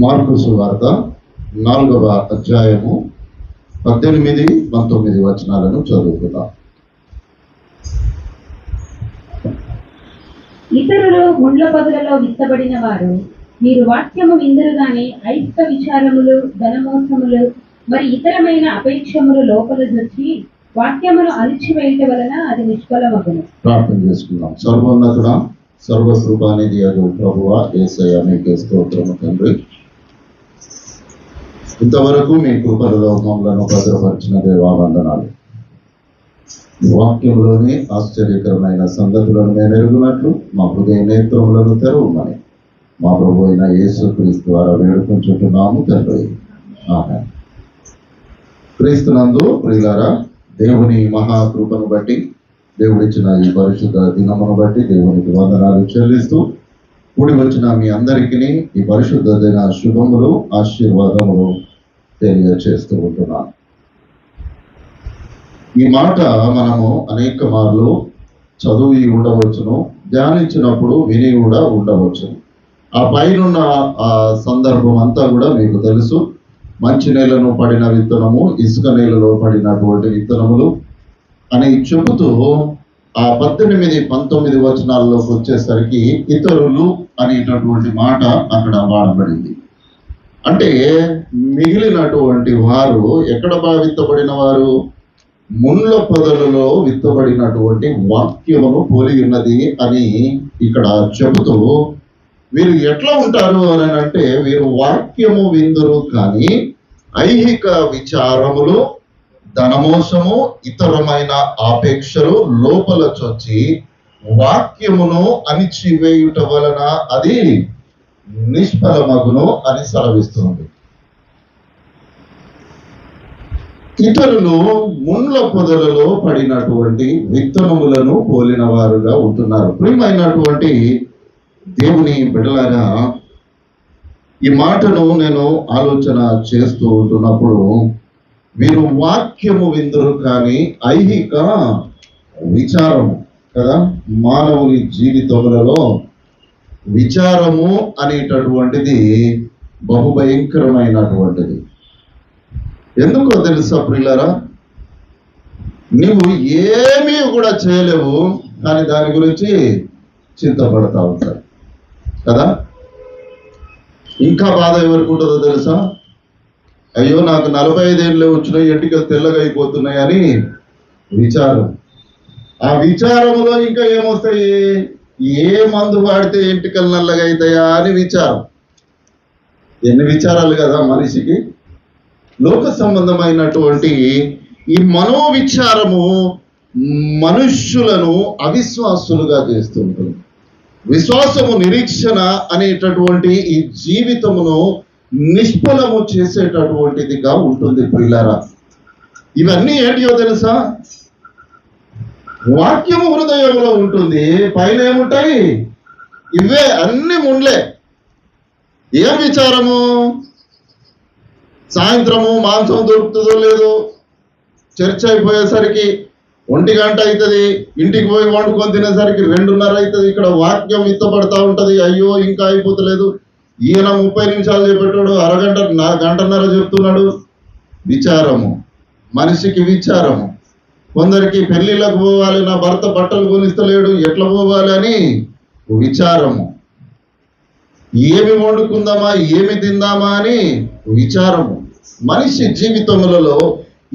Mark సువార్త 4వ అధ్యాయము 18, 19 వచనాలను చదువుకుందాం. ఇతరులు ముండ్ల పొదలలో విత్తబడిన వారు, మీరు వాక్యము విందురు గాని ఐహిక విచారములు, ధనమోసములు మరి ఇతరమైన అపేక్షములు లోపల జొచ్చి వాక్యమును అణిచివేయుట వలన అది నిష్ఫలమగును. ప్రార్థన చేసుకుందాం. సర్వోన్నతుడా, సర్వకృపానిధి అగు ప్రభువా, యేసయ్య మీకే స్తోత్రము తండ్రి. ఇంతవరకు మీ కృపలలో మమ్మలను భద్రపరిచిన దేవా వందనాలు. వాక్యంలోని ఆశ్చర్యకరమైన సంగతులను మేము ఎరుగునట్లు మా హృదయ నేత్రములను తెరవమని మా ప్రభు అయిన యేసుక్రీస్తు ద్వారా వేడుకుంటున్నాము తండ్రి. ఆమేన్. క్రీస్తునందు ప్రియులారా, దేవుని మహాకృపను బట్టి, దేవుడిచ్చిన ఈ పరిశుద్ధ దినమును బట్టి దేవునికి వందనాలు చెల్లిస్తూ కూడి వచ్చిన మీ అందరికీ ఈ పరిశుద్ధ దిన శుభములు, ఆశీర్వాదములు తెలియచేస్తూ ఉంటున్నాను. ఈ మాట మనము అనేక మార్లు చదివి ఉండవచ్చును, ధ్యానించినప్పుడు విని కూడా ఉండవచ్చు. ఆ పైనున్న ఆ సందర్భం అంతా కూడా మీకు తెలుసు. మంచి నేలను పడిన విత్తనము, ఇసుక నేలలో పడినటువంటి విత్తనములు అని చెబుతూ ఆ 18, 19 వచనాల్లోకి వచ్చేసరికి ఇతరులు అనేటటువంటి మాట అక్కడ వాడబడింది. అంటే మిగిలినటువంటి వారు ఎక్కడ విత్తబడిన వారు? ముళ్ళ పొదలలో విత్తబడినటువంటి వాక్యమును పోలి ఉన్నది అని ఇక్కడ చెబుతూ, వీరు ఎట్లా ఉంటారు అని అంటే, వీరు వాక్యము విందురు కానీ ఐహిక విచారములు, ధనమోసము, ఇతరమైన ఆపేక్షలు లోపల చొచ్చి వాక్యమును అణిచివేయుట వలన అది నిష్ఫలమగును అని సెలవిస్తుంది. ఇతరులు ముండ్ల పొదలలో పడినటువంటి విత్తనములను పోలిన వారుగా ఉంటున్నారు. ప్రియమైనటువంటి దేవుని బిడ్డలారా, ఈ మాటను నేను ఆలోచన చేస్తూ ఉంటున్నప్పుడు, వీరు వాక్యము విందురు కానీ ఐహిక విచారము కదా. మానవుని జీవితములలో విచారము అనేటటువంటిది బహుభయంకరమైనటువంటిది. ఎందుకో తెలుసా ప్రియులారా? నువ్వు ఏమీ కూడా చేయలేవు, కానీ దాని గురించి చింతపడతా ఉంటారు కదా. ఇంకా బాధ ఎవరికి ఉంటుందో తెలుసా? అయ్యో నాకు 45 ఏళ్ళు వచ్చినాయి, ఎంటికలు తెల్లగా అయిపోతున్నాయి అని విచారం. ఆ విచారంలో ఇంకా ఏమొస్తాయి? ఏ మందు వాడితే ఎంటికలు నల్లగా అవుతాయా అని విచారం. ఎన్ని విచారాలు కదా మనిషికి. లోక సంబంధమైనటువంటి ఈ మనోవిచారము మనుష్యులను అవిశ్వాసులుగా చేస్తుంటుంది. విశ్వాసము, నిరీక్షణ అనేటటువంటి ఈ జీవితమును నిష్ఫలము చేసేటటువంటిదిగా ఉంటుంది ప్రియులారా. ఇవన్నీ ఏంటియో తెలుసా? వాక్యము హృదయంలో ఉంటుంది, పైన ఏముంటాయి? ఇవే అన్ని ముండ్లే. ఏం విచారము? సాయంత్రము మాంసం దొరుకుతుందో లేదో, చర్చ అయిపోయేసరికి 1 గంట అవుతుంది, ఇంటికి పోయి వండుకొని తినేసరికి 2:30 అవుతుంది. ఇక్కడ వాక్యం విత్తపడతా ఉంటుంది. అయ్యో ఇంకా అయిపోతలేదు, ఈయన 30 నిమిషాలు చెప్పేటాడు, అరగంట, గంటన్నర చెప్తున్నాడు. విచారము, మనిషికి విచారము. కొందరికి పెళ్లిళ్ళకు పోవాలి, నా భర్త బట్టలు కొనిస్తలేడు, ఎట్లా పోవాలి అని విచారము. ఏమి వండుకుందామా, ఏమి తిందామా అని విచారము. మనిషి జీవితములలో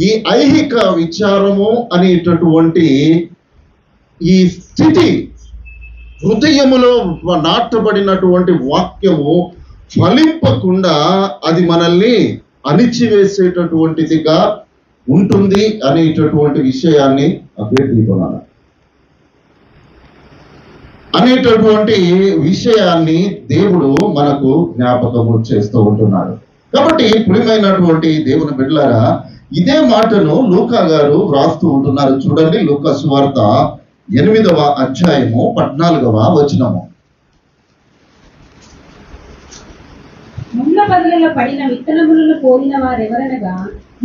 ఈ ఐహిక విచారము అనేటటువంటి ఈ స్థితి, హృదయములో నాటబడినటువంటి వాక్యము ఫలింపకుండా అది మనల్ని అణిచివేసేటటువంటిదిగా ఉంటుంది అనేటటువంటి విషయాన్ని అభ్యర్థిస్తున్నాను. అనేటటువంటి విషయాన్ని దేవుడు మనకు జ్ఞాపకము చేస్తూ ఉంటున్నాడు. కాబట్టి ప్రియమైనటువంటి దేవుని బిడ్డలారా, ఇదే మాటను లూకా గారు వ్రాస్తూ ఉంటున్నారు. చూడండి, లూకా సువార్త 8వ అధ్యాయము 14వ వచనము. ముండ్ల పొదలలో పడిన విత్తనములను పోలిన వారెవరనగా,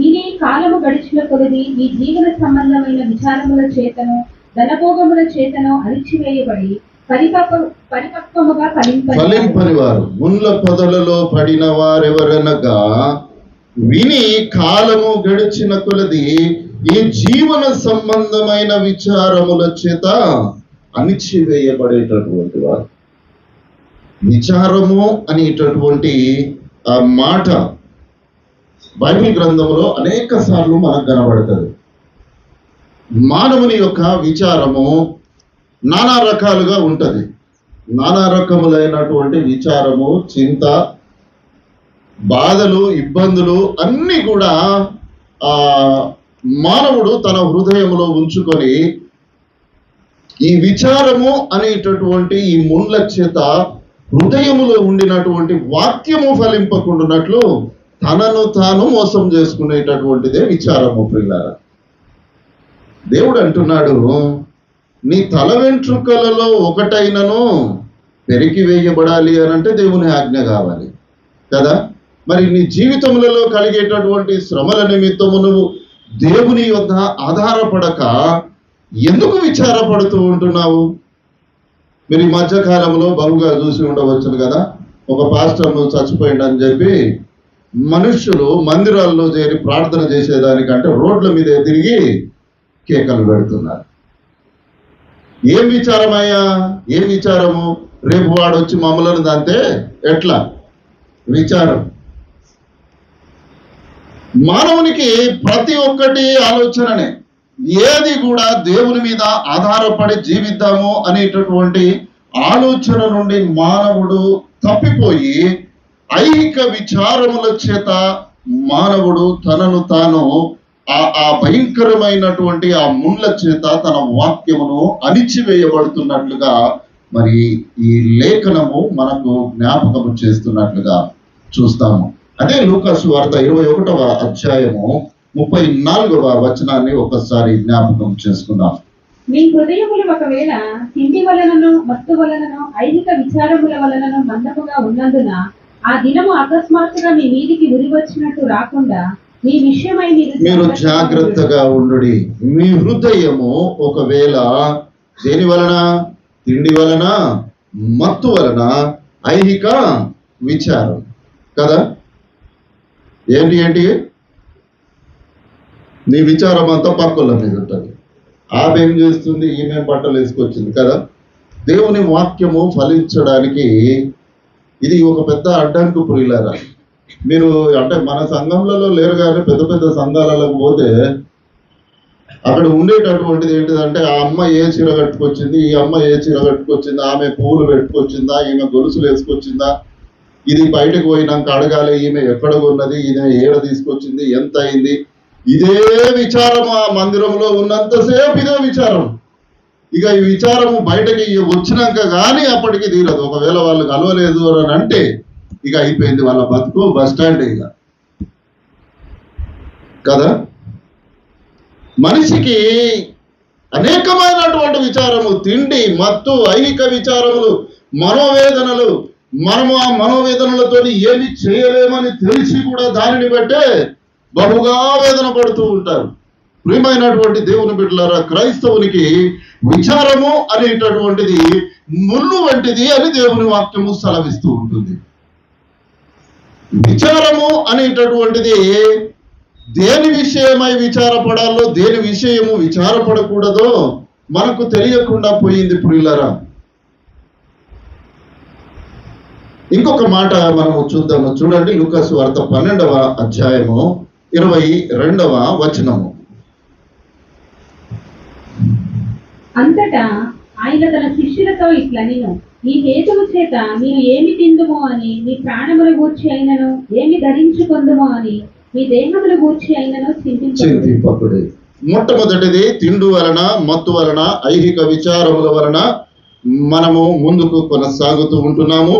విని కాలము గడిచిన కొలది మీ జీవన సంబంధమైన విచారముల చేతను, ధనభోగముల చేతను అణిచివేయబడి పరిపక్వముగా ఫలింపని వారు. ముళ్ళ పొదలలో పడిన వారెవరనగా విని కాలము గడిచిన కొలది ఈ జీవన సంబంధమైన విచారముల చేత అణిచివేయబడేటటువంటి వారు. విచారము అనేటటువంటి ఆ మాట బైబిల్ గ్రంథంలో అనేక సార్లు మనకు కనబడుతుంది. మానవుని యొక్క విచారము నానా రకాలుగా ఉంటది. నానా రకములైనటువంటి విచారము, చింత, బాధలు, ఇబ్బందులు అన్నీ కూడా మానవుడు తన హృదయంలో ఉంచుకొని ఈ విచారము అనేటటువంటి ఈ ముళ్ళ చేత హృదయములో ఉండినటువంటి వాక్యము ఫలింపకుండానట్లు తనను తాను మోసం చేసుకునేటటువంటిదే విచారము. ప్రియులారా, దేవుడు అంటున్నాడు, నీ తల వెంట్రుకలలో ఒకటైనను పెరికి వేయబడాలి అని అంటే దేవుని ఆజ్ఞ కావాలి కదా. మరి నీ జీవితములలో కలిగేటటువంటి శ్రమల నిమిత్తము నువ్వు దేవుని యొద్ద ఆధారపడక ఎందుకు విచారపడుతూ ఉంటున్నావు? మీరు ఈ మధ్యకాలంలో బహుగా చూసి ఉండవచ్చును కదా, ఒక పాస్టర్ను చచ్చిపోయిందని చెప్పి మనుష్యులు మందిరాల్లో చేరి ప్రార్థన చేసేదానికంటే రోడ్ల మీద తిరిగి కేకలు పెడుతున్నారు. ఏం విచారమయ్యా? ఏం విచారము? రేపు వాడు వచ్చి మమ్మలను దంతే ఎట్లా? విచారం. మానవునికి ప్రతి ఒక్కటి ఆలోచననే. ఏది కూడా దేవుని మీద ఆధారపడి జీవిద్దాము అనేటటువంటి ఆలోచన నుండి మానవుడు తప్పిపోయి ఐహిక విచారముల చేత మానవుడు తనను తాను ఆ భయంకరమైనటువంటి ఆ ముళ్ళ చేత తన వాక్యమును అణిచివేయబడుతున్నట్లుగా మరి ఈ లేఖనము మనకు జ్ఞాపకము చేస్తున్నట్లుగా చూస్తాము. అదే లూకాసు వార్త 21వ అధ్యాయము 34వ వచనాన్ని ఒకసారి జ్ఞాపకం చేసుకుందాం. మీ హృదయములు ఒకవేళ తిండి వలనను మత్తు వలనను ఐహిక విచారముల వలనను మందముగా ఉన్నందున ఆ దినము అకస్మాత్తుగా మీ మీదికి ఉరి వచ్చినట్టు రాకుండా మీ విషయమై మీరు జాగ్రత్తగా ఉండుడి. మీ హృదయము ఒకవేళ దేని వలన? తిండి వలన, మత్తు వలన, ఐహిక విచారం కదా. ఏంటి నీ విచారం అంతా పక్కల మీద ఉంటుంది. ఆమెం చేస్తుంది, ఈమె బట్టలు వేసుకొచ్చింది కదా. దేవుని వాక్యము ఫలించడానికి ఇది ఒక పెద్ద అడ్డంకు. ప్రియులారా, మీరు అంటే మన సంఘంలో లేరు కానీ పెద్ద పెద్ద సంఘాలకు పోతే అక్కడ ఉండేటటువంటిది ఏంటిదంటే, ఆ అమ్మ ఏ చీర కట్టుకొచ్చింది, ఈ అమ్మ ఏ చీర కట్టుకొచ్చిందా, ఆమె పూలు పెట్టుకొచ్చిందా, ఈమె గొలుసులు వేసుకొచ్చిందా, ఇది బయటకు పోయినాక అడగాలి ఈమె ఎక్కడ ఉన్నది, ఈమె ఏడ తీసుకొచ్చింది, ఎంత అయింది. ఇదే విచారం ఆ మందిరంలో ఉన్నంతసేపు ఇదే విచారం. ఇక ఈ విచారము బయటకి వచ్చినాక కానీ అప్పటికి తీరదు. ఒకవేళ వాళ్ళు కలవలేదు అని అంటే ఇక అయిపోయింది వాళ్ళ బతుకు, బస్ స్టాండ్ ఇక కదా. మనిషికి అనేకమైనటువంటి విచారము, తిండి, మత్తు, ఐహిక విచారములు, మనోవేదనలు. మనము ఆ మనోవేదనలతో ఏమి చేయలేమని తెలిసి కూడా దానిని బట్టే బహుగా వేదన పడుతూ ఉంటారు. ప్రియమైనటువంటి దేవుని బిడ్డలారా, క్రైస్తవునికి విచారము అనేటటువంటిది ముళ్ళు వంటిది అని దేవుని వాక్యము సెలవిస్తూ ఉంటుంది. విచారము అనేటటువంటిది దేని విషయమై విచారపడాలో, దేని విషయము విచారపడకూడదో మనకు తెలియకుండా పోయింది ప్రియులారా. ఇంకొక మాట మనము చూద్దాము. చూడండి, లూకాసు వార్త 12వ అధ్యాయము 22వ వచనము. అంతటా ఆయన తన శిష్యులతో ఇట్లనెను, ఈ హేతువు చేత మీరు ఏమి తిందుమో అని మీ ప్రాణముల గూర్చి అయినను, ఏమి ధరించుకొందుమో అని మీ దేహముల గూర్చి అయినను చింతింపకుడి. మొట్టమొదటిది తిండు వలన, మత్తు వలన, ఐహిక విచారముల వలన మనము ముందుకు కొనసాగుతూ ఉంటున్నాము.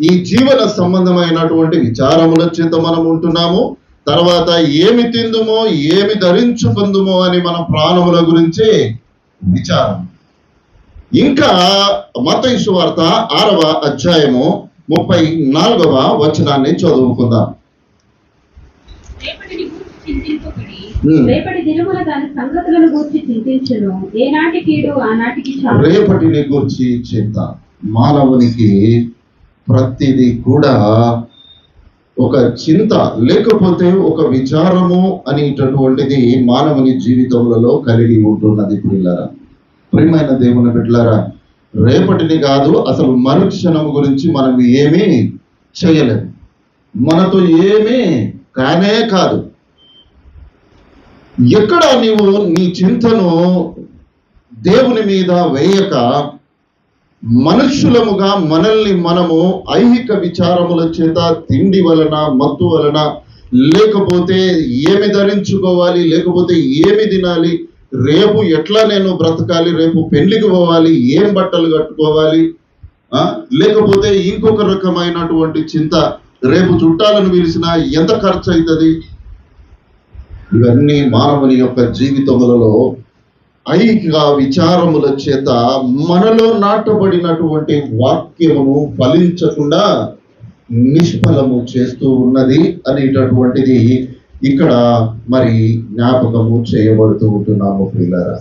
ఈ జీవన సంబంధమైనటువంటి విచారముల చేత మనం ఉంటున్నాము. తర్వాత ఏమి తిందుమో, ఏమి ధరించుకుందుమో అని మన ప్రాణముల గురించి విచారం. ఇంకా మత్తయి సువార్త 6వ అధ్యాయము 34వ వచనాన్ని చదువుకుందాం. రేపటి దినమున దాని సంగతులను గూర్చి చింతించును, ఏనాటి కీడు ఆనాటికి చాలు. రేపటిని గూర్చి చింత. మానవునికి ప్రతిదీ కూడా ఒక చింత లేకపోతే ఒక విచారము అనేటటువంటిది మానవుని జీవితములలో కలిగి ఉంటున్నది. ప్రియులారా, ప్రియమైన దేవుని బిడ్డలారా, రేపటిని కాదు అసలు మరుక్షణం గురించి మనం ఏమీ చేయలేము. మనతో ఏమీ కానే కాదు. ఎక్కడ నీవు నీ చింతను దేవుని మీద వేయక మనుష్యులముగా మనల్ని మనము ఐహిక విచారముల చేత, తిండి వలన, మత్తు వలన, లేకపోతే ఏమి ధరించుకోవాలి, లేకపోతే ఏమి తినాలి, రేపు ఎట్లా నేను బ్రతకాలి, రేపు పెళ్లికి పోవాలి, ఏం బట్టలు కట్టుకోవాలి, లేకపోతే ఇంకొక రకమైనటువంటి చింత, రేపు చుట్టాలను పిలిచినా ఎంత ఖర్చు అవుతుంది. ఇవన్నీ మానవుని యొక్క జీవితములలో ఐహిక విచారముల చేత మనలో నాటబడినటువంటి వాక్యమును ఫలించకుండా నిష్ఫలము చేస్తూ ఉన్నది అనేటటువంటిది ఇక్కడ మరి జ్ఞాపకము చేయబడుతూ ఉంటున్నాము. ప్రియులారా,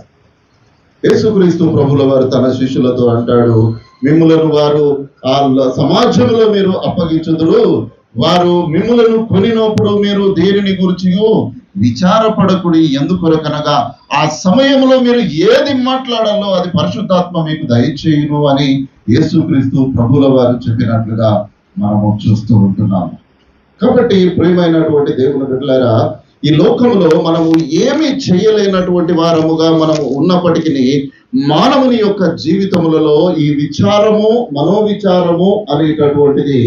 యేసుక్రీస్తు ప్రభుల వారు తన శిష్యులతో అంటాడు, మిమ్ములను వారు ఆ సమాజంలో మీరు అప్పగించుదురు, వారు మిమ్ములను కొనినప్పుడు మీరు దేనిని గురించి విచారపడకుడి. ఎందుకొరకనగా ఆ సమయంలో మీరు ఏది మాట్లాడాలో అది పరిశుద్ధాత్మ మీకు దయచేయును అని యేసుక్రీస్తు ప్రభుల వారు చెప్పినట్లుగా మనము చూస్తూ ఉంటున్నాము. కాబట్టి ప్రియమైనటువంటి దేవుని బిడ్డలారా, ఈ లోకంలో మనము ఏమీ చేయలేనటువంటి వారముగా మనము ఉన్నప్పటికీ మానవుని యొక్క జీవితములలో ఈ విచారము, మనోవిచారము అనేటటువంటిది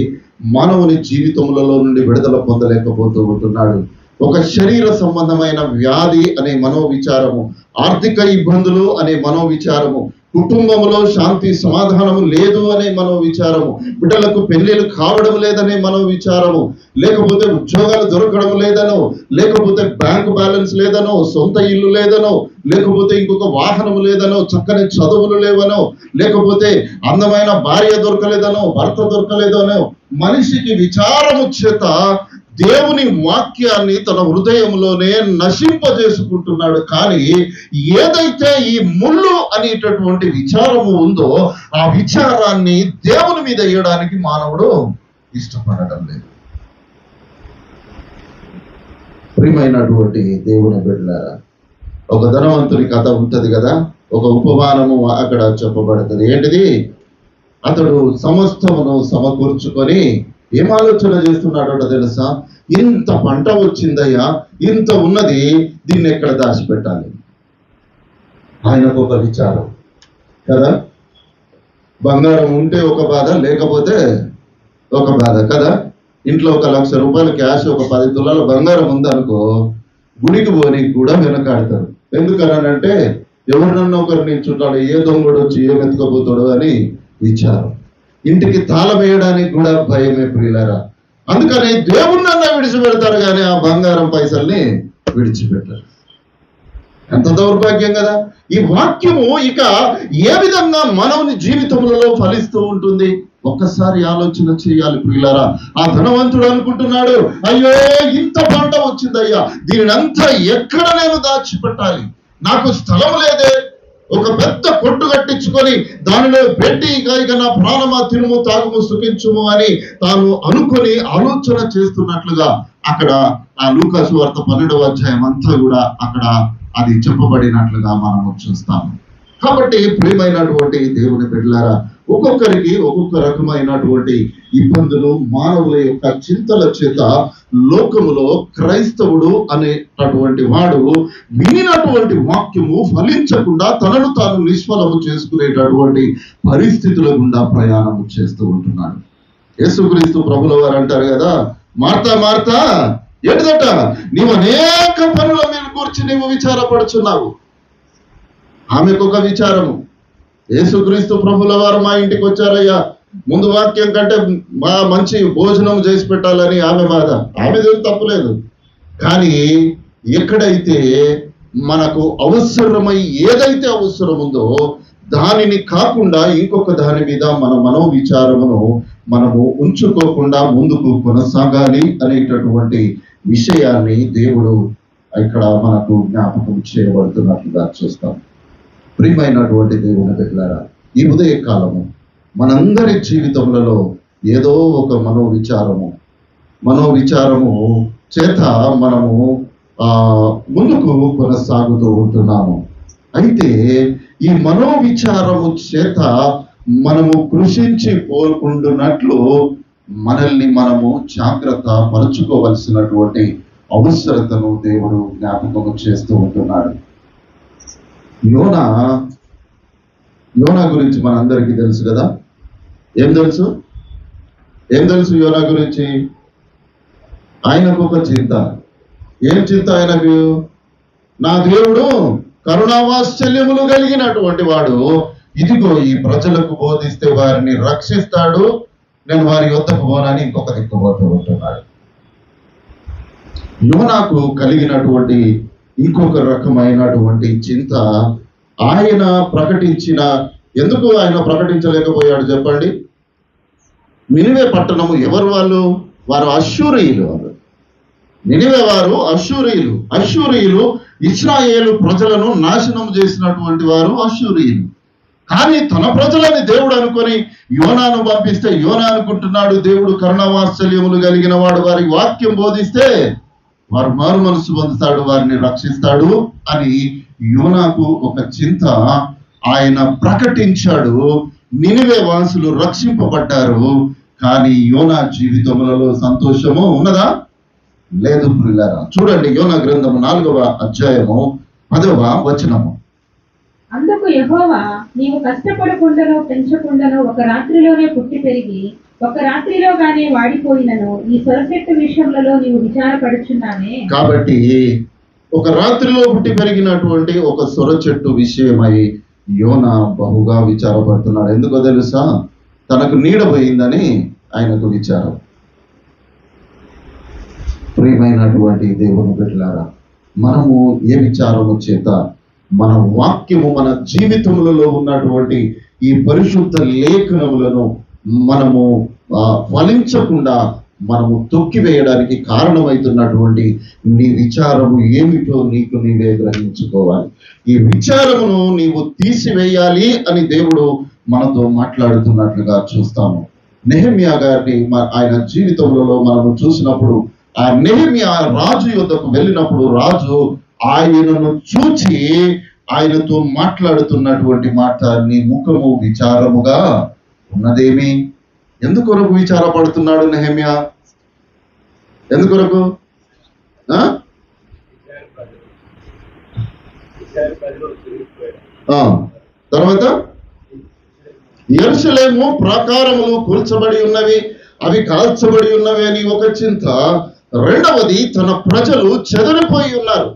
మానవుని జీవితములలో నుండి విడుదల పొందలేకపోతూ ఉంటున్నాడు. ఒక శరీర సంబంధమైన వ్యాధి అనే మనోవిచారము, ఆర్థిక ఇబ్బందులు అనే మనోవిచారము, కుటుంబంలో శాంతి సమాధానము లేదు అనే మనోవిచారము, బిడ్డలకు పెళ్లిళ్ళు కావడం లేదనే మనోవిచారము, లేకపోతే ఉద్యోగాలు దొరకడం లేదనో, లేకపోతే బ్యాంక్ బ్యాలెన్స్ లేదనో, సొంత ఇల్లు లేదనో, లేకపోతే ఇంకొక వాహనం లేదనో, చక్కని చదువులు లేవనో, లేకపోతే అందమైన భార్య దొరకలేదనో, భర్త దొరకలేదనో, మనిషికి విచారము చేత దేవుని వాక్యాన్ని తన హృదయంలోనే నశింపజేసుకుంటున్నాడు. కానీ ఏదైతే ఈ ముళ్ళు అనేటటువంటి విచారము ఉందో ఆ విచారాన్ని దేవుని మీద వేయడానికి మానవుడు ఇష్టపడడం లేదు. ప్రియమైనటువంటి దేవుని బిడ్డలారా, ఒక ధనవంతుని కథ ఉంటది కదా, ఒక ఉపమానము అక్కడ చెప్పబడుతుంది. ఏంటిది? అతడు సమస్తమును సమకూర్చుకొని ఏం ఆలోచన చేస్తున్నాడో తెలుసా? ఇంత పంట వచ్చిందయ్యా, ఇంత ఉన్నది, దీన్ని ఎక్కడ దాచిపెట్టాలి? ఆయనకు ఒక విచారం కదా. బంగారం ఉంటే ఒక బాధ, లేకపోతే ఒక బాధ కదా. ఇంట్లో 1,00,000 రూపాయలు క్యాష్, ఒక 10 తులాల బంగారం ఉందనుకో, గుడికి పోనీ కూడా వెనకాడతారు. ఎందుకనంటే ఎవరినన్నా ఒకరు నిల్చుంటాడు, ఏ దొంగడు వచ్చి ఏం ఎత్తుకపోతాడు అని విచారం. ఇంటికి తాళం వేయడానికి కూడా భయమే ప్రియులారా. అందుకని దేవుణ్ణన్నా విడిచిపెడతారు కానీ ఆ బంగారం పైసల్ని విడిచిపెట్టారు. ఎంత దౌర్భాగ్యం కదా. ఈ వాక్యము ఇక ఏ విధంగా మానవుని జీవితములలో ఫలిస్తూ ఉంటుంది ఒక్కసారి ఆలోచన చేయాలి ప్రియులారా. ఆ ధనవంతుడు అనుకుంటున్నాడు, అయ్యో ఇంత పంట వచ్చిందయ్యా, దీనినంతా ఎక్కడ నేను దాచిపెట్టాలి? నాకు స్థలం లేదే. ఒక పెద్ద కొట్టు కట్టించుకొని దానిలో పెట్టి ఇక నా ప్రాణమా తినుము తాగుము సుఖించుము అని తాను అనుకొని ఆలోచన చేస్తున్నట్లుగా అక్కడ ఆ లూకా సువార్త 12వ అధ్యాయం అంతా కూడా అక్కడ అది చెప్పబడినట్లుగా మనము చూస్తాము. కాబట్టి ప్రియమైనటువంటి దేవుని బిడ్డలారా, ఒక్కొక్కరికి ఒక్కొక్క రకమైనటువంటి ఇబ్బందులు మానవుల యొక్క చింతల చేత లోకములో క్రైస్తవుడు అనేటటువంటి వాడు వినినటువంటి వాక్యము ఫలించకుండా తనను తాను నిష్ఫలము చేసుకునేటటువంటి పరిస్థితుల గుండా ప్రయాణము చేస్తూ ఉంటున్నాడు. యేసుక్రీస్తు ప్రభుల వారు అంటారు కదా, మార్తా మార్తా ఏంటిదట, నీవు అనేక పనుల మీద కూర్చి నీవు విచారపడుచున్నావు. ఆమెకు ఒక విచారము. యేసుక్రీస్తు ప్రభుల వారు మా ఇంటికి వచ్చారయ్యా, ముందు వాక్యం కంటే మా మంచి భోజనం చేసి పెట్టాలని ఆమె బాధ. ఆమె తప్పులేదు. కానీ ఎక్కడైతే మనకు అవసరమై ఏదైతే అవసరం ఉందో దానిని కాకుండా ఇంకొక దాని మీద మన మనోవిచారమును మనము ఉంచుకోకుండా ముందుకు కొనసాగాలి అనేటటువంటి విషయాన్ని దేవుడు ఇక్కడ మనకు జ్ఞాపకం చేయబడుతున్నట్లుగా చూస్తాం. ప్రియమైనటువంటి దేవుని బిడ్డలారా, ఈ ఉదయ కాలము మనందరి జీవితములలో ఏదో ఒక మనోవిచారము చేత మనము ముందుకు కొనసాగుతూ ఉంటున్నాము. అయితే ఈ మనోవిచారము చేత మనము కృషించి పోకుంటున్నట్లు మనల్ని మనము జాగ్రత్త పరుచుకోవలసినటువంటి అవసరతను దేవుడు జ్ఞాపకము చేస్తూ ఉంటున్నాడు. యోనా గురించి మనందరికీ తెలుసు కదా. ఏం తెలుసు యోనా గురించి? ఆయనకు ఒక చింత. ఏం చింత ఆయనకు? నా దేవుడు కరుణావాత్సల్యములు కలిగినటువంటి వాడు, ఇదిగో ఈ ప్రజలకు బోధిస్తే వారిని రక్షిస్తాడు, నేను వారి యొద్దకు పోనని ఇంకొక దిక్కుపోతూ ఉంటున్నాడు. యోనాకు కలిగినటువంటి ఇంకొక రకమైనటువంటి చింత ఆయన ఎందుకు ఆయన ప్రకటించలేకపోయాడు చెప్పండి? నినివే పట్టణము ఎవరు? వారు అష్షూరీయులు. నినివే వారు అష్షూరీయులు ఇశ్రాయేలు ప్రజలను నాశనం చేసినటువంటి వారు అష్షూరీయులు. కానీ తన ప్రజలని దేవుడు అనుకొని యోనాను పంపిస్తే, యోనా అనుకుంటున్నాడు దేవుడు కరుణావాత్సల్యములు కలిగిన వాడు, వారి వాక్యం బోధిస్తే వారు మారు మనసు పొందుతాడు, వారిని రక్షిస్తాడు అని యోనాకు ఒక చింత. ఆయన ప్రకటించాడు, నినివే వాసులు రక్షింపబడ్డారు. కానీ యోనా జీవితములలో సంతోషము ఉన్నదా? లేదు ప్రియులారా. చూడండి యోనా గ్రంథము 4వ అధ్యాయము 10వ వచనము. అందుకు యెహోవా, నీవు కష్టపడకుండాను పెంచకుండాను ఒక రాత్రిలోనే పుట్టి పెరిగి ఒక రాత్రిలోగానే వాడిపోయినను ఈ సొరచెట్టు విషయములలో నీవు విచారపడుచున్నావే. కాబట్టి ఒక రాత్రిలో పుట్టి పెరిగినటువంటి ఒక సొర చెట్టు విషయమై యోనా బహుగా విచారపడుతున్నాడు. ఎందుకో తెలుసా? తనకు నీడ పోయిందని ఆయనకు విచారం. ప్రియమైనటువంటి దేవుని బిడ్డలారా, మనము ఏ విచారము చేత మన వాక్యము మన జీవితములలో ఉన్నటువంటి ఈ పరిశుద్ధ లేఖనములను మనము ఫలించకుండా మనము తొక్కివేయడానికి కారణమవుతున్నటువంటి నీ విచారము ఏమిటో నీకు నీవే గ్రహించుకోవాలి. ఈ విచారమును నీవు తీసివేయాలి అని దేవుడు మనతో మాట్లాడుతున్నట్లుగా చూస్తాము. నెహెమ్యా గారిని ఆయన జీవితంలో మనము చూసినప్పుడు, ఆ నెహెమ్యా రాజు యొద్దకు వెళ్ళినప్పుడు రాజు ఆయనను చూచి ఆయనతో మాట్లాడుతున్నటువంటి మాట, నీ ముఖము విచారముగా ఉన్నదేమి? ఎందుకొరకు విచారపడుతున్నాడు నెహెమ్యా? ఎందుకొరకు? తర్వాత యెరూషలేము ప్రాకారములు కూల్చబడి ఉన్నవి, అవి కాల్చబడి ఉన్నవి అని ఒక చింత. రెండవది, తన ప్రజలు చెదిరిపోయి ఉన్నారు.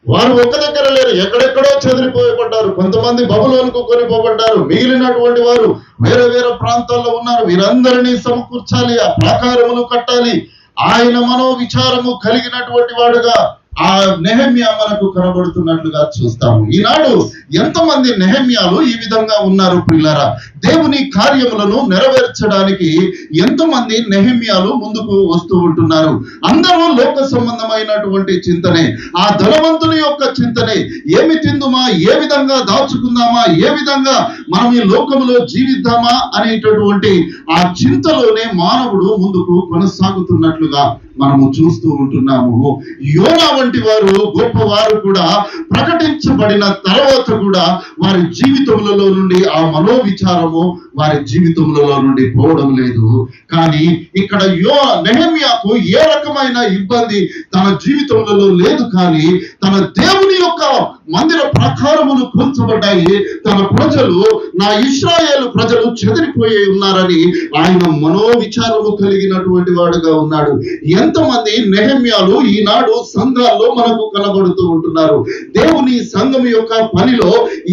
వారు ఒక్క దగ్గర లేరు, ఎక్కడెక్కడో చెదిరిపోయబడ్డారు. కొంతమంది బబులోనుకు కొనిపోబడ్డారు, మిగిలినటువంటి వారు వేరే వేరే ప్రాంతాల్లో ఉన్నారు. వీరందరినీ సమకూర్చాలి, ఆ ప్రాకారములు కట్టాలి. ఆయన మనోవిచారము కలిగినటువంటి వాడుగా ఆ నెహెమ్యా మనకు కనబడుతున్నట్లుగా చూస్తాము. ఈనాడు ఎంతమంది నెహెమ్యాలు ఈ విధంగా ఉన్నారు ప్రియులారా? దేవుని కార్యములను నెరవేర్చడానికి ఎంతమంది నెహెమ్యాలు ముందుకు వస్తూ ఉంటున్నారు? అందరూ లోక సంబంధమైనటువంటి చింతనే, ఆ ధనవంతుని యొక్క చింతనే. ఏమి తిందుమా, ఏ విధంగా దాచుకుందామా, ఏ విధంగా మనం ఈ లోకములో జీవిద్దామా అనేటటువంటి ఆ చింతలోనే మానవుడు ముందుకు కొనసాగుతున్నట్లుగా మనము చూస్తూ ఉంటున్నాము. యోనా వంటి వారు గొప్పవారు కూడా ప్రకటించబడిన తర్వాత కూడా వారి జీవితములలో నుండి ఆ మనోవిచారము వారి జీవితములలో నుండి పోవడం లేదు. కానీ ఇక్కడ నెహెమ్యాకు ఏ రకమైన ఇబ్బంది తన జీవితములలో లేదు. కానీ తన దేవుని యొక్క మందిర ప్రకారములు కూల్చబడ్డాయి, తన ప్రజలు, నా ఇశ్రాయేలు ప్రజలు చెదిరిపోయి ఉన్నారని ఆయన మనోవిచారము కలిగినటువంటి వాడుగా ఉన్నాడు. ఎంతమంది నెహెమ్యాలు ఈనాడు సంఘాల్లో మనకు కనబడుతూ ఉంటున్నారు? దేవుని సంఘం యొక్క పనిలో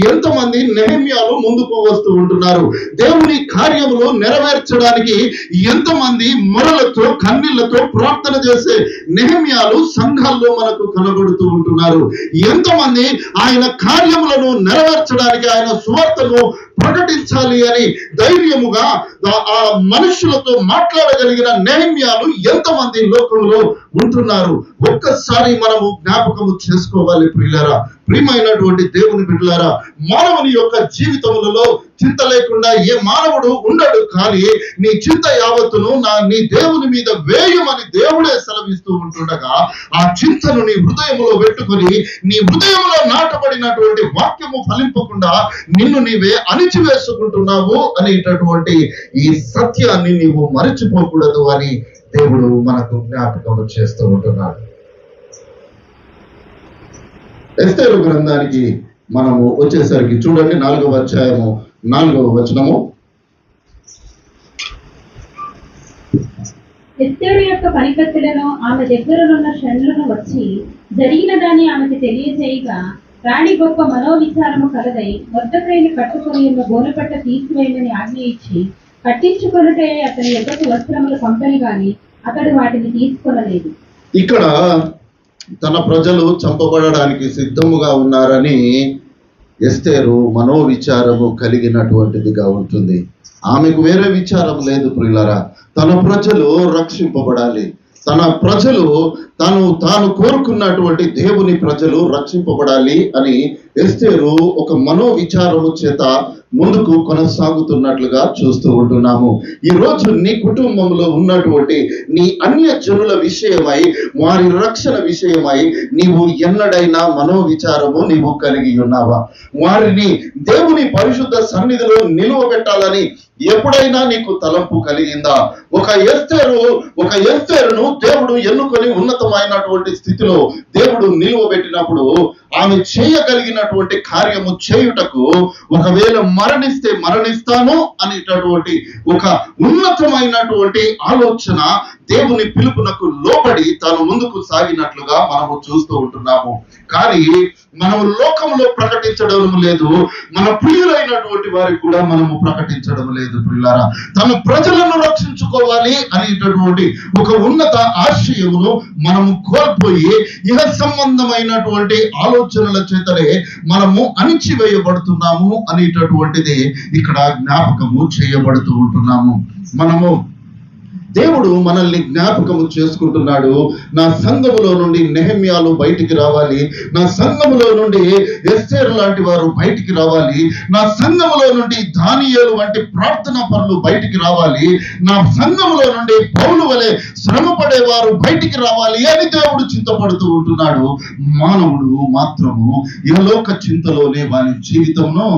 ఎంతమంది నెహెమ్యాలు ముందుకు వస్తూ ఉంటున్నారు? దేవుని కార్యములు నెరవేర్చడానికి ఎంతమంది మొరలతో కన్నీళ్లతో ప్రార్థన చేసే నెహెమ్యాలు సంఘాల్లో మనకు కనబడుతూ ఉంటున్నారు? ఎంతమంది ఆయన కార్యములను నెరవేర్చడానికి, ఆయన సువార్తను ప్రకటించాలి అని ధైర్యముగా ఆ మనుషులతో మాట్లాడగలిగిన నెహెమ్యాలు ఎంతమంది లోకంలో ఉంటున్నారు? ఒక్కసారి మనము జ్ఞాపకము చేసుకోవాలి ప్రియులారా. ప్రియమైనటువంటి దేవుని బిడ్డలారా, మానవుని యొక్క జీవితములలో చింత లేకుండా ఏ మానవుడు ఉండడు. కానీ నీ చింత యావత్తును నీ దేవుని మీద వేయమని దేవుడే సెలవిస్తూ ఉంటుండగా, ఆ చింతను నీ హృదయములో పెట్టుకొని నీ హృదయంలో నాటబడినటువంటి వాక్యము ఫలింపకుండా నిన్ను నీవే అణిచివేసుకుంటున్నావు అనేటటువంటి ఈ సత్యాన్ని నీవు మరచిపోకూడదు అని దేవుడు మనకు జ్ఞాపకం చేస్తూ ఉంటున్నాడు. ఎస్తేరు గ్రంథానికి మనము వచ్చేసరికి చూడండి, 4వ అధ్యాయము 4వ వచనము. ఎస్తేరు యొక్క పనికత్తెలను ఆమె దగ్గరనున్న షండ్లను వచ్చి జరిగిన దాన్ని ఆమెకు తెలియజేయగా, రాణి గొప్ప మనోవిచారము కలదై మొర్దెకైని కట్టుకొని ఉన్న గోనెపట్ట తీసివేయమని ఆజ్ఞ ఇచ్చి కట్టించుకొనుటే అతని యొక్కకు వస్త్రములు పంపని గాని అతడు వాటిని తీసుకొనలేదు. ఇక్కడ తన ప్రజలు చంపబడడానికి సిద్ధముగా ఉన్నారని ఎస్తేరు మనోవిచారము కలిగినటువంటిదిగా ఉంటుంది. ఆమెకు వేరే విచారం లేదు ప్రియులారా. తన ప్రజలు రక్షింపబడాలి. తన ప్రజలు తాను కోరుకున్నటువంటి దేవుని ప్రజలు రక్షింపబడాలి అని ఎస్తేరు ఒక మనోవిచారము చేత ముందుకు కొనసాగుతున్నట్లుగా చూస్తూ ఉంటున్నాము. ఈ రోజు నీ కుటుంబంలో ఉన్నటువంటి నీ అన్య జనుల విషయమై, వారి రక్షణ విషయమై నీవు ఎన్నడైనా మనోవిచారము నీవు కలిగి ఉన్నావా? వారిని దేవుని పరిశుద్ధ సన్నిధిలో నిలువబెట్టాలని ఎప్పుడైనా నీకు తలంపు కలిగిందా? ఒక ఎస్తేరును దేవుడు ఎన్నుకొని ఉన్నతమైనటువంటి స్థితిలో దేవుడు నిలువబెట్టినప్పుడు ఆమె చేయగలిగినటువంటి కార్యము చేయుటకు, ఒకవేళ మరణిస్తే మరణిస్తాను అనేటటువంటి ఒక ఉన్నతమైనటువంటి ఆలోచన దేవుని పిలుపునకు లోబడి తాను ముందుకు సాగినట్లుగా మనము చూస్తూ ఉంటున్నాము. కానీ మనము లోకంలో ప్రకటించడం లేదు, మన ప్రియులైనటువంటి వారికి కూడా మనము ప్రకటించడం లేదు ప్రియులారా. తమ ప్రజలను రక్షించుకోవాలి అనేటటువంటి ఒక ఉన్నత ఆశయమును మనము కోల్పోయి ఇహ సంబంధమైనటువంటి ఆలోచనల చేతనే మనము అణిచివేయబడుతున్నాము అనేటటువంటిది ఇక్కడ జ్ఞాపకము చేయబడుతూ ఉంటున్నాము. మనము దేవుడు మనల్ని జ్ఞాపకము చేసుకుంటున్నాడు. నా సంఘములో నుండి నెహెమ్యాలు బయటికి రావాలి, నా సంఘములో నుండి ఎస్తేరు లాంటి వారు బయటికి రావాలి, నా సంఘములో నుండి దానియేలు వంటి ప్రార్థనా పరులు బయటికి రావాలి, నా సంఘములో నుండి పౌలు వలె శ్రమపడేవారు బయటికి రావాలి అని దేవుడు చింతపడుతూ ఉంటున్నాడు. మానవుడు మాత్రము ఇహలోక చింతలోనే వారి జీవితంను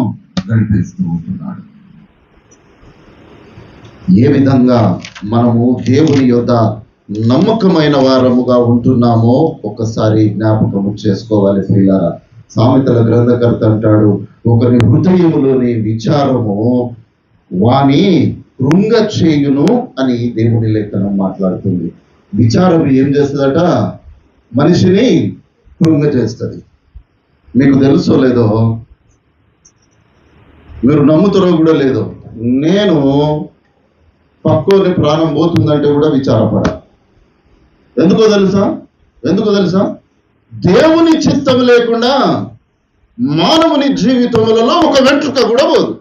గడిపేస్తూ ఉంటున్నాడు. ఏ విధంగా మనము దేవుని యొద్ద నమ్మకమైన వారముగా ఉంటున్నామో ఒక్కసారి జ్ఞాపకము చేసుకోవాలి ప్రియులారా. సామెతల గ్రంథకర్త అంటాడు, ఒకరి హృదయములోని విచారము వాని కృంగ చేయును అని దేవుని లేఖనం మాట్లాడుతుంది. విచారం ఏం చేస్తుందట? మనిషిని కృంగ చేస్తుంది. మీకు తెలుసో లేదో, మీరు నమ్ముతారో కూడా లేదో, నేను పక్కోని ప్రాణం పోతుందంటే కూడా విచారపడ. ఎందుకో తెలుసా? దేవుని చిత్తం లేకుండా మానవుని జీవితములలో ఒక వెంట్రుక కూడా పోదు.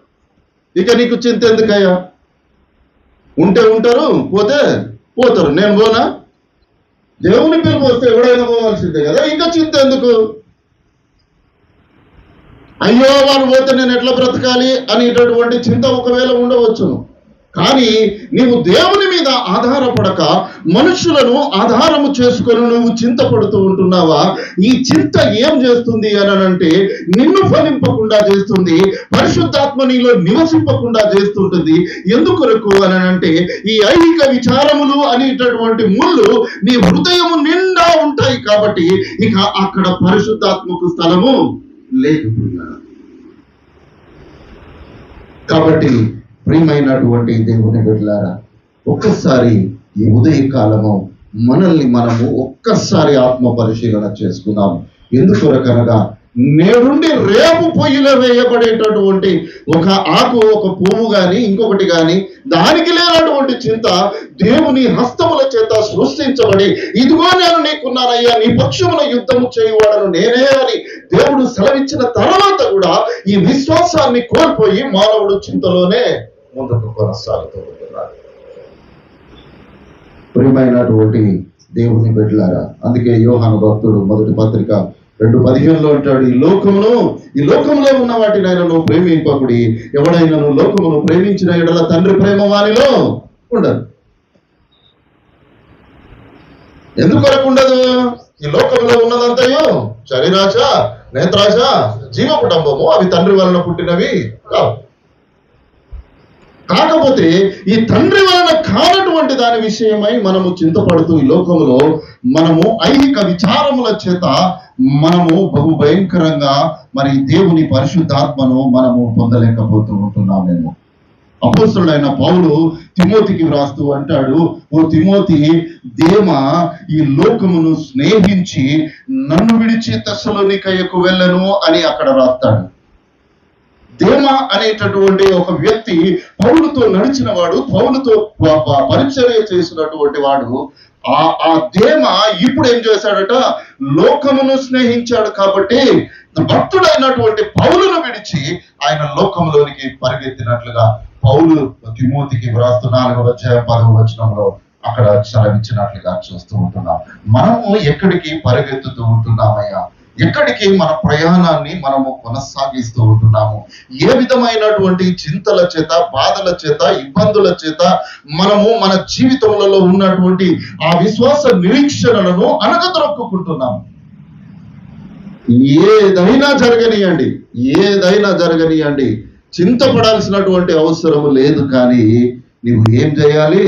ఇక నీకు చింత ఎందుకయ్యా? ఉంటే ఉంటారు, పోతే పోతారు. నేను పోనా? దేవుని పిలుపు వస్తే ఎవడైనా పోవాల్సిందే కదా, ఇంకా చింత ఎందుకు? అయ్యో వారు పోతే నేను ఎట్లా బ్రతకాలి అనేటటువంటి చింత ఒకవేళ ఉండవచ్చును. కానీ నీవు దేవుని మీద ఆధారపడక మనుషులను ఆధారము చేసుకొని నువ్వు చింతపడుతూ ఉంటున్నావా? ఈ చింత ఏం చేస్తుంది అనంటే నిన్ను ఫలింపకుండా చేస్తుంది, పరిశుద్ధాత్మ నీలో నివసింపకుండా చేస్తుంటుంది. ఎందుకొరకు అనంటే ఈ ఐహిక విచారములు అనేటటువంటి ముళ్ళు నీ హృదయము నిండా ఉంటాయి కాబట్టి ఇక అక్కడ పరిశుద్ధాత్మకు స్థలము లేదు. కాబట్టి ప్రియమైనటువంటి దేవుని బిడ్డలారా, ఒక్కసారి ఈ ఉదయ కాలము మనల్ని మనము ఒక్కసారి ఆత్మ పరిశీలన చేసుకుందాం. ఎందుకొరకనగా నేడుండి రేపు పొయ్యిలో వేయబడేటటువంటి ఒక ఆకు, ఒక పువ్వు గాని ఇంకొకటి గాని దానికి లేనటువంటి చింత దేవుని హస్తముల చేత సృష్టించబడి, ఇదిగో నేను నీకున్నానయ్యా, నీ పక్షమున యుద్ధము చేయువాడను నేనే అని దేవుడు సెలవిచ్చిన తర్వాత కూడా ఈ విశ్వాసాన్ని కోల్పోయి మానవుడు చింతలోనే ముందుకు కొనసాగుతూ ఉంటున్నాడు. ప్రియమైనటువంటి దేవుని బిడ్డలారా, అందుకే యోహాను భక్తుడు మొదటి పత్రిక 2:15 అంటాడు, ఈ లోకములో ఉన్న వాటిని ఆయన నువ్వు ప్రేమింపకుడి, ఎవడైనా నువ్వు లోకమును ప్రేమించిన ఎడల తండ్రి ప్రేమ వానిలో ఉండదు. ఎందుకొరకు ఉండదు? ఈ లోకంలో ఉన్నదంతయో శరీరాశ, నేత్రాశ, జీవ కుటుంబము, అవి తండ్రి వలన పుట్టినవి కావు. కాకపోతే ఈ తండ్రి వలన కానటువంటి దాని విషయమై మనము చింతపడుతూ ఈ లోకములో మనము ఐహిక విచారముల చేత మనము బహు భయంకరంగా మరి దేవుని పరిశుద్ధాత్మను మనము పొందలేకపోతూ ఉంటున్నామేమో. అపోస్తలుడైన పౌలు తిమోతికి వ్రాస్తూ అంటాడు, ఓ తిమోతి, దేమ ఈ లోకమును స్నేహించి నన్ను విడిచి తెస్సలోనికయకు వెళ్ళను అని అక్కడ రాస్తాడు. దేమ అనేటటువంటి ఒక వ్యక్తి పౌలుతో నడిచిన వాడు, పౌలుతో పరిచర్య చేసినటువంటి వాడు. ఆ దేమ ఇప్పుడు ఏం చేశాడట? లోకమును స్నేహించాడు కాబట్టి భక్తుడైనటువంటి పౌలును విడిచి ఆయన లోకంలోనికి పరిగెత్తినట్లుగా పౌలు తిమోతికి వ్రాస్తూ 4వ అధ్యాయం 10వ వచనంలో అక్కడ సెలవిచ్చినట్లుగా చూస్తూ ఉంటున్నాం. మనము ఎక్కడికి పరిగెత్తుతూ ఉంటున్నామయ్యా? ఎక్కడికి మన ప్రయాణాన్ని మనము కొనసాగిస్తూ ఉంటున్నాము? ఏ విధమైనటువంటి చింతల చేత, బాధల చేత, ఇబ్బందుల చేత మనము మన జీవితంలో ఉన్నటువంటి ఆ విశ్వాస నిరీక్షణలను అనగదొక్కుకుంటున్నాము? ఏదైనా జరగనియండి, చింతపడాల్సినటువంటి అవసరం లేదు. కానీ నీవు ఏం చేయాలి?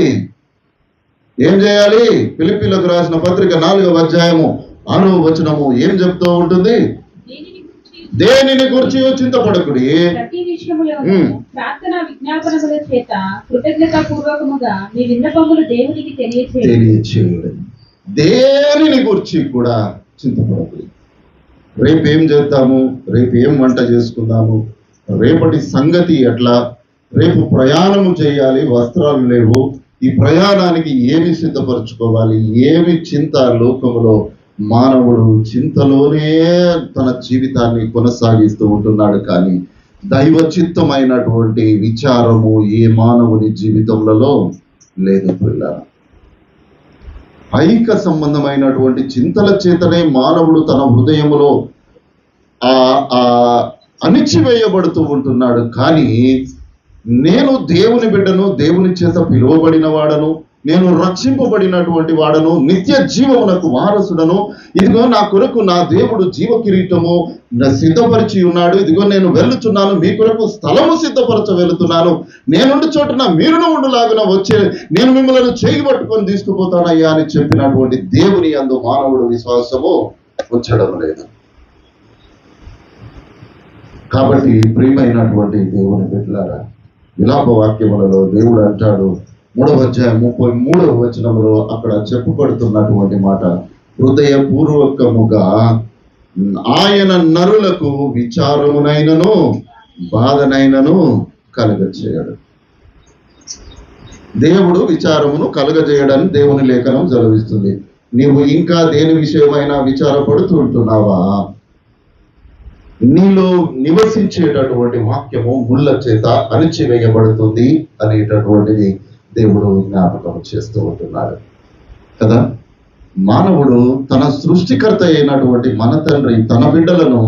ఫిలిప్పీలకు రాసిన పత్రిక 4వ అధ్యాయము 6వ వచనము ఏం చెప్తూ ఉంటుంది? దేనిని గురించి చింతపడకుడి, ప్రతి విషయములో ప్రార్థన విజ్ఞాపనముల చేత కృతజ్ఞతాపూర్వకముగా మీ విన్నపములు దేవునికి తెలియచేయుడి. దేనిని గురించి కూడా చింతపడకుడి. రేపు ఏం చేద్దాము, రేపు ఏం వంట చేసుకుందాము, రేపటి సంగతి ఎట్లా, రేపు ప్రయాణము చేయాలి, వస్త్రాలు లేవు, ఈ ప్రయాణానికి ఏమి సిద్ధపరచుకోవాలి, ఏమి చింత లోకములో మానవుడు చింతలోనే తన జీవితాన్ని కొనసాగిస్తూ ఉంటున్నాడు. కానీ దైవ చిత్తమైనటువంటి విచారము ఏ మానవుని జీవితంలో లేదు. పిల్లలు ఐహిక సంబంధమైనటువంటి చింతల చేతనే మానవుడు తన హృదయములో అణిచివేయబడుతూ ఉంటున్నాడు. కానీ నేను దేవుని బిడ్డను, దేవుని చేత పిలువబడిన వాడను, నేను రక్షింపబడినటువంటి వాడను, నిత్య జీవమునకు వారసుడను, ఇదిగో నా కొరకు నా దేవుడు జీవ కిరీటము సిద్ధపరిచి ఉన్నాడు, ఇదిగో నేను వెళ్ళుచున్నాను, మీ కొరకు స్థలము సిద్ధపరచ వెళుతున్నాను, నేనుండి చోటున మీరును ఉండులాగున వచ్చే నేను మిమ్మల్ని చేయి పట్టుకొని తీసుకుపోతానయ్యా అని చెప్పినటువంటి దేవుని యందు మానవుడు విశ్వాసము ఉంచడం లేదు. కాబట్టి ప్రియమైనటువంటి దేవుని బిడ్డలారా, విలాప వాక్యములలో దేవుడు అంటాడు 3వ అధ్యాయం 33వ వచనంలో అక్కడ చెప్పబడుతున్నటువంటి మాట, హృదయపూర్వకముగా ఆయన నరులకు విచారమునైనను బాధనైనను కలుగజేయడు. దేవుడు విచారమును కలుగజేయడని దేవుని లేఖనం సెలవిస్తుంది. నీవు ఇంకా దేని విషయమైనా విచారపడుతూ ఉంటున్నావా? నీలో నివసించేటటువంటి వాక్యము ముళ్ళ చేత అణిచివేయబడుతుంది అనేటటువంటిది దేవుడు జ్ఞాపకం చేస్తూ ఉంటున్నాడు కదా. మానవుడు తన సృష్టికర్త అయినటువంటి మన తండ్రి తన బిడ్డలను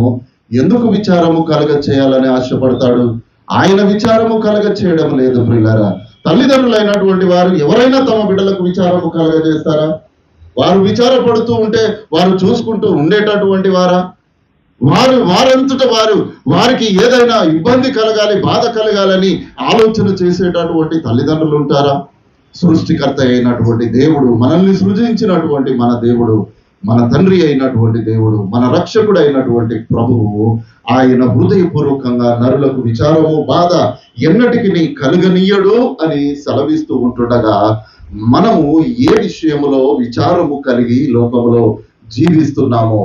ఎందుకు విచారము కలగ చేయాలని ఆశపడతాడు? ఆయన విచారము కలగ చేయడం లేదు. ప్రియులారా, తల్లిదండ్రులైనటువంటి వారు ఎవరైనా తమ బిడ్డలకు విచారము కలగజేస్తారా? వారు విచారపడుతూ ఉంటే వారు చూసుకుంటూ ఉండేటటువంటి వారా? వారంతట వారికి ఏదైనా ఇబ్బంది కలగాలి, బాధ కలగాలని ఆలోచన చేసేటటువంటి తల్లిదండ్రులు ఉంటారా? సృష్టికర్త అయినటువంటి దేవుడు, మనల్ని సృజించినటువంటి మన దేవుడు, మన తండ్రి అయినటువంటి దేవుడు, మన రక్షకుడు అయినటువంటి ప్రభువు, ఆయన హృదయపూర్వకంగా నరులకు విచారము బాధ ఎన్నటికి కలుగనీయడు అని సెలవిస్తూ ఉంటుండగా, మనము ఏ విషయములో విచారము కలిగి లోకములో జీవిస్తున్నామో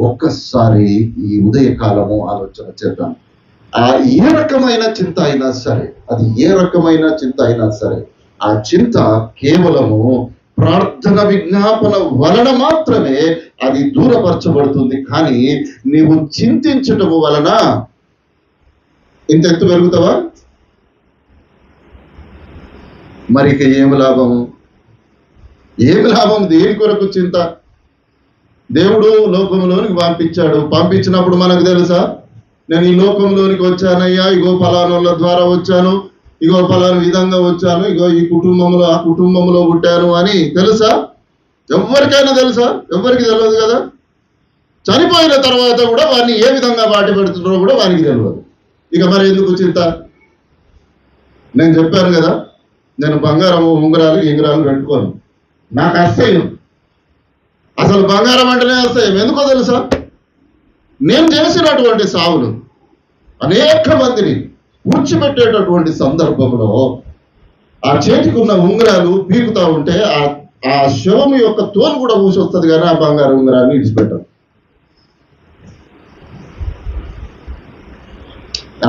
ఒక్కసారి ఈ ఉదయకాలము ఆలోచన చేద్దాం. ఆ ఏ రకమైన చింత అయినా సరే, అది ఏ రకమైన చింత అయినా సరే, ఆ చింత కేవలము ప్రార్థన విజ్ఞాపన వలన మాత్రమే అది దూరపరచబడుతుంది. కానీ నీవు చింతించటము వలన ఇంత ఎత్తు పెరుగుతావా? మరి ఇక ఏమి లాభము? ఏమి లాభం? దేని కొరకు చింత? దేవుడు లోకంలోనికి పంపించినప్పుడు మనకు తెలుసా, నేను ఈ లోకంలోనికి వచ్చానయ్యా, ఇగో ఫలానాల ద్వారా వచ్చాను, ఇగో ఫలానా విధంగా వచ్చాను, ఇగో ఈ కుటుంబంలో ఆ కుటుంబంలో పుట్టాను అని తెలుసా? ఎవరికైనా తెలుసా? ఎవరికి తెలియదు కదా. చనిపోయిన తర్వాత కూడా వాడిని ఏ విధంగా బాటి పెడుతున్నారో కూడా వానికి తెలియదు. ఇక మరి ఎందుకు చింత? నేను చెప్పాను కదా, నేను బంగారం ఉంగరాలు పెట్టుకోను, నాకు అసహ్యం. అసలు బంగారం అంటేనే అసహ్యం. ఎందుకో తెలుసా? నేను చేసినటువంటి సావులు అనేక మందిని కూర్చిపెట్టేటటువంటి సందర్భంలో ఆ చేతికున్న ఉంగరాలు పీకుతా ఉంటే ఆ శవం యొక్క తోలు కూడా ఊసి వస్తుంది, కానీ ఆ బంగారు ఉంగరాన్ని విడిచిపెట్టరు.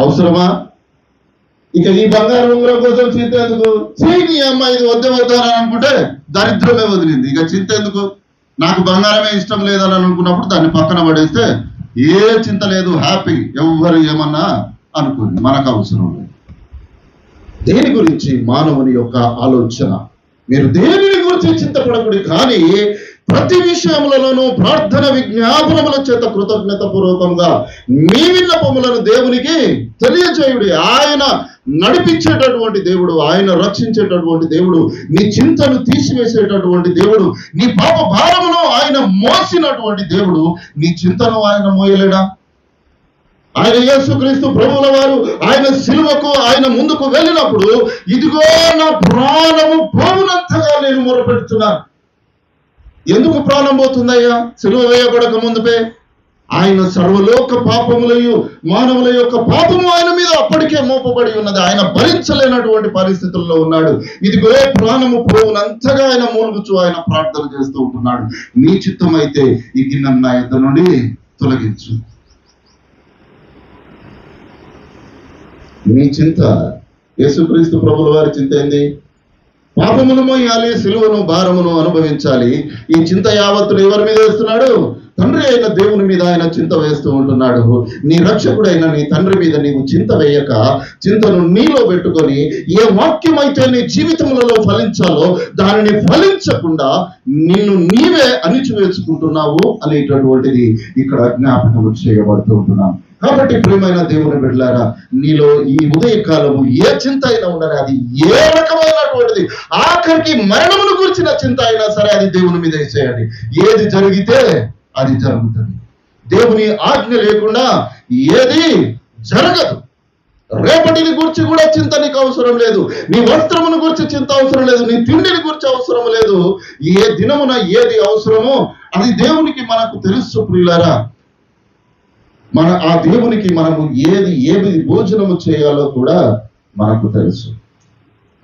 అవసరమా? ఇక ఈ బంగారు ఉంగరం కోసం చింత ఎందుకు? నీ అమ్మ ఇది వద్దానని అనుకుంటే దరిద్రమే వదిలింది. ఇక చింత ఎందుకు? నాకు బంగారమే ఇష్టం లేదని అనుకున్నప్పుడు దాన్ని పక్కన పడేస్తే ఏ చింత లేదు, హ్యాపీ. ఎవరు ఏమన్నా అనుకోండి, మనకు అవసరం లేదు. దేని గురించి మానవుని యొక్క ఆలోచన? మీరు దేనిని గురించి చింతపడకూడదు, కానీ ప్రతి విషయములలోనూ ప్రార్థన విజ్ఞాపనముల చేత కృతజ్ఞత పూర్వకంగా మీ విన్నపములను దేవునికి తెలియజేయుడి. ఆయన నడిపించేటటువంటి దేవుడు, ఆయన రక్షించేటటువంటి దేవుడు, నీ చింతను తీసివేసేటటువంటి దేవుడు, నీ పాప భారమును ఆయన మోసినటువంటి దేవుడు. నీ చింతను ఆయన మోయలేడా? ఆయన యేసుక్రీస్తు ప్రభువుల వారు ఆయన సిలువకు ఆయన ముందుకు వెళ్ళినప్పుడు, ఇదిగో నా ప్రాణము పోవునంతగా నేను మొరపెడుతున్నాను. ఎందుకు ప్రాణం పోతుందయ్యా? సిలువ వేయబడక ముందుపే ఆయన సర్వలోక పాపములయు మానవుల యొక్క పాపము ఆయన మీద అప్పటికే మోపబడి ఉన్నది. ఆయన భరించలేనటువంటి పరిస్థితుల్లో ఉన్నాడు. ఇదిగో ప్రాణము పోవునంతగా ఆయన మూలుగుచు ఆయన ప్రార్థన చేస్తూ ఉంటున్నాడు. నీ చిత్తం అయితే ఈ గిన్నెను నా యొద్ద నుండి తొలగించు. నీ చింత, యేసుక్రీస్తు ప్రభుల వారి చింత ఏంది? పాపమును మోయాలి, సిలువను భారమును అనుభవించాలి. ఈ చింత యావత్తును ఎవరి మీద వేస్తున్నాడు? తండ్రి అయిన దేవుని మీద ఆయన చింత వేస్తూ ఉంటున్నాడు. నీ రక్షకుడైన నీ తండ్రి మీద నీవు చింత వేయక, చింతను నీలో పెట్టుకొని ఏ వాక్యం అయితే నీ జీవితములలో ఫలించాలో దానిని ఫలించకుండా నిన్ను నీవే అణిచివేసుకుంటున్నావు అనేటటువంటిది ఇక్కడ జ్ఞాపకం చేయబడుతూ ఉంటున్నాం. కాబట్టి ప్రియమైన దేవుని బిడ్డలారా, నీలో ఈ ఉదయకాలము ఏ చింత అయినా ఉన్నది, అది ఏ రకమైనటువంటిది, ఆఖరికి మరణమును గురించిన చింత అయినా సరే, అది దేవుని మీద వేసేయండి. ఏది జరిగితే అది జరుగుతుంది. దేవుని ఆజ్ఞ లేకుండా ఏది జరగదు. రేపటిని గురించి కూడా చింత నీకు అవసరం లేదు. నీ వస్త్రమును గురించి చింత అవసరం లేదు. నీ తిండిని గురించి అవసరం లేదు. ఏ దినమున ఏది అవసరమో అది దేవునికి మనకు తెలుసు ప్రియులారా. ఆ దేవునికి మనము ఏది భోజనము చేయాలో కూడా మనకు తెలుసు.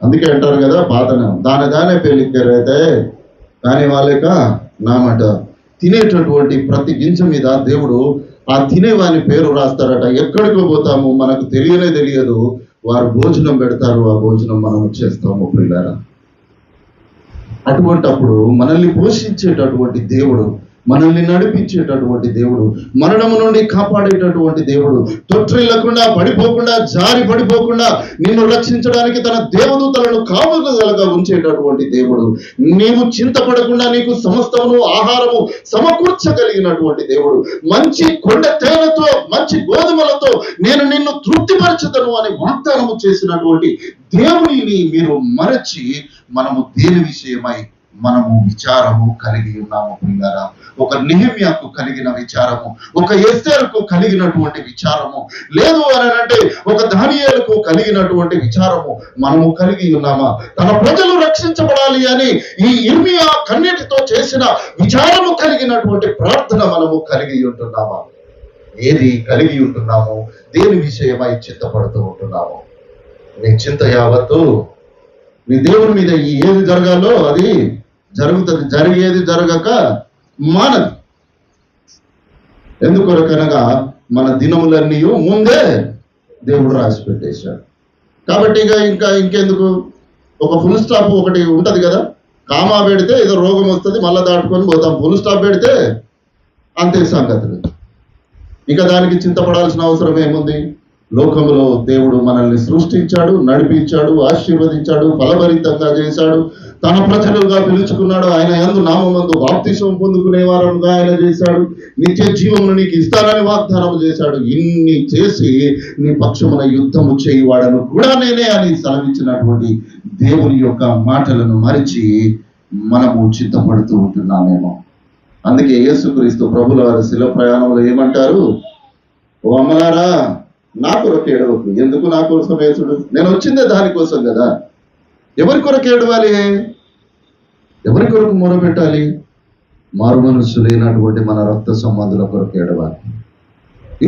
అందుకే అంటారు కదా, పాతనం దానే పెళ్ళికరైతే కానీ వాళ్ళక నామాట. తినేటటువంటి ప్రతి గింజ మీద దేవుడు ఆ తినేవాని పేరు రాస్తారట. ఎక్కడికి పోతాము మనకు తెలియదు. వారు భోజనం పెడతారు, ఆ భోజనం మనం చేస్తాము పిల్లరా. అటువంటప్పుడు మనల్ని పోషించేటటువంటి దేవుడు, మనల్ని నడిపించేటటువంటి దేవుడు, మరణము నుండి కాపాడేటటువంటి దేవుడు, తొట్టిల్లకుండా పడిపోకుండా జారి పడిపోకుండా నిన్ను రక్షించడానికి తన దేవదూతలను కావలగా ఉంచేటటువంటి దేవుడు, నీవు చింతపడకుండా నీకు సమస్తమును ఆహారము సమకూర్చగలిగినటువంటి దేవుడు, మంచి కొండ తేనెతో మంచి గోధుమలతో నేను నిన్ను తృప్తిపరచుతాను అని వాగ్దానము చేసినటువంటి దేవునిని మీరు మరచి మనము దేని విషయమై మనము విచారము కలిగి ఉన్నాము పిల్లరా. ఒక నెహెమ్యాకు కలిగిన విచారము, ఒక ఎస్తేరుకు కలిగినటువంటి విచారము లేదు అని అంటే ఒక దానియేలుకు కలిగినటువంటి విచారము మనము కలిగి ఉన్నామా? తన ప్రజలు రక్షించబడాలి అని ఈ ఇర్మియా కన్నీటితో చేసిన విచారము కలిగినటువంటి ప్రార్థన మనము కలిగి ఉంటున్నామా? ఏది కలిగి ఉంటున్నాము? దేని విషయమై చింతపడుతూ ఉంటున్నాము? నీ చింత యావత్తు నీ దేవుని మీద ఏది జరగాలో అది జరుగుతుంది. జరిగేది జరగక మానదు. ఎందుకొరకనగా మన దినములన్నీ ముందే దేవుడు రాసి పెట్టేశాడు. కాబట్టి ఇంకెందుకు, ఒక ఫుల్ స్టాప్ ఒకటి ఉంటది కదా, కామా పెడితే ఏదో రోగం వస్తుంది, మళ్ళీ దాటుకొని పోతాం. ఫుల్ స్టాప్ పెడితే అంతే సంగతులు. ఇక దానికి చింతపడాల్సిన అవసరం ఏముంది? లోకంలో దేవుడు మనల్ని సృష్టించాడు, నడిపించాడు, ఆశీర్వదించాడు, ఫలభరితంగా చేశాడు, తన ప్రజలుగా పిలుచుకున్నాడు. ఆయన యందు నామమందు బాప్తిసం పొందుకునే వారంగా ఆయన చేశాడు. నిత్య జీవమును నీకు ఇస్తానని వాగ్దానం చేశాడు. ఇన్ని చేసి నీ పక్షమున యుద్ధము చేయువాడను కూడా నేనే అని సెలవిచ్చినటువంటి దేవుని యొక్క మాటలను మరిచి మనము చింతపడుతూ ఉంటున్నామేమో. అందుకే యేసుక్రీస్తు ప్రభుల వారి శిలువ ప్రయాణంలో ఏమంటారు? ఓ అమ్మలారా, నా కొరకు ఏడవకు. ఎందుకు నా కోసం యేసుడు? నేను వచ్చిందే దానికోసం కదా. ఎవరి కొరకు ఏడవాలి? ఎవరి కొరకు మొరపెట్టాలి? మారు మనస్సు లేనటువంటి మన రక్త సంబంధుల కొరకు ఏడవాలి.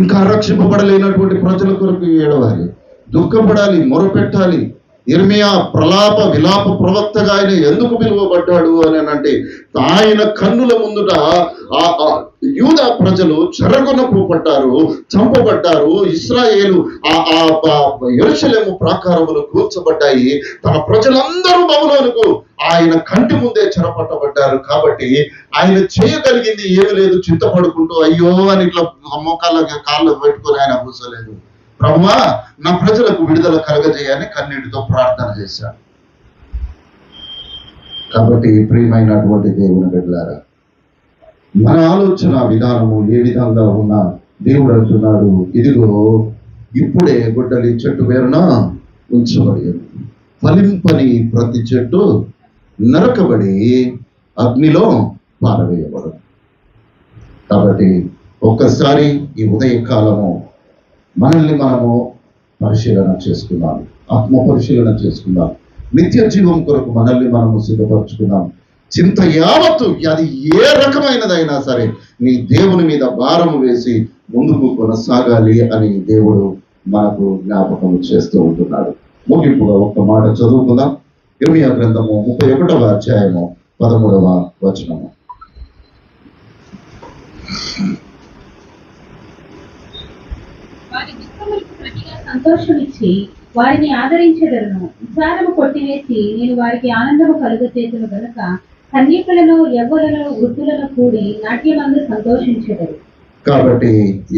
ఇంకా రక్షింపబడలేనటువంటి ప్రజల కొరకు ఏడవాలి, దుఃఖపడాలి, మొరపెట్టాలి. ఇర్మియా ప్రలాప విలాప ప్రవక్తగా ఆయన ఎందుకు పిలువబడ్డాడు అని అంటే, ఆయన కన్నుల ముందుట యూదా ప్రజలు చెరగొనపడ్డారు, చంపబడ్డారు. ఇశ్రాయేలు యెరూషలేము ప్రాకారములు కూల్చబడ్డాయి. తన ప్రజలందరూ బబులోనుకు ఆయన కంటి ముందే చెరపట్టబడ్డారు. కాబట్టి ఆయన చేయగలిగింది ఏమీ లేదు. చింతపడుకుంటూ అయ్యో అని ఇట్లా కాళ్ళు పెట్టుకొని ఆయన కూర్చోలేదు. ప్రభువా, నా ప్రజలకు విడుదల కలగజేయని కన్నీటితో ప్రార్థన చేశాడు. కాబట్టి ప్రియమైనటువంటి దేవుని బిడ్డలారా, మన ఆలోచన విధానము ఏ విధంగా ఉన్నా దేవుడు అంటున్నాడు, ఇదిగో ఇప్పుడే గుడ్డలి చెట్టు వేరున ఉంచబడి ఫలింపని ప్రతి చెట్టు నరకబడి అగ్నిలో పారవేయబడు. కాబట్టి ఒక్కసారి ఈ ఉదయకాలము మనల్ని మనము పరిశీలన చేసుకుందాం, ఆత్మ పరిశీలన చేసుకుందాం. నిత్య జీవం కొరకు మనల్ని మనము సిద్ధపరచుకుందాం. చింత యావత్తు అది ఏ రకమైనదైనా సరే నీ దేవుని మీద భారము వేసి ముందుకు కొనసాగాలి అని దేవుడు మనకు జ్ఞాపకం చేస్తూ ఉంటున్నాడు. ముగింపుగా ఒక్క మాట చదువుకుందాం. ఇర్మియా గ్రంథము 31వ అధ్యాయము 13వ వచనము. సంతోషమిచ్చి వారిని ఆదరించెదరును. విచారము కొట్టివేసి నేను వారికి ఆనందము కలుగచేతును గనుక కన్యకులను, యవ్వనులను, వృద్ధులను కూడి నాట్యమందు సంతోషించెదరు. కాబట్టి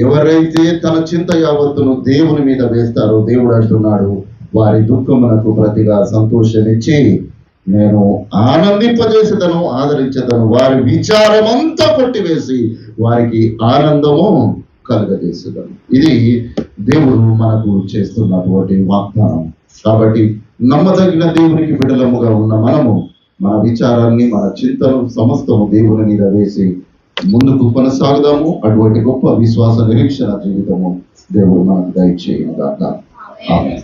ఎవరైతే తన చింత యావత్తును దేవుని మీద వేస్తారో దేవుడు అంటున్నాడు, వారి దుఃఖమునకు ప్రతిగా సంతోషమిచ్చి నేను ఆనందింపజేసేదను, ఆదరించేదను. వారి విచారమంతా కొట్టివేసి వారికి ఆనందము కలుగజేసేదను. ఇది దేవుడు మనకు చేస్తున్నటువంటి వాగ్దానం. కాబట్టి నమ్మదగిన దేవునికి బిడ్డలముగా ఉన్న మనము మన విచారాన్ని, మన చింతను సమస్తము దేవుని మీద వేసి ముందుకు కొనసాగుదాము. అటువంటి గొప్ప విశ్వాస నిరీక్షణ జీవితము దేవుడు మనకు దయచేయును గాక. ఆమేన్.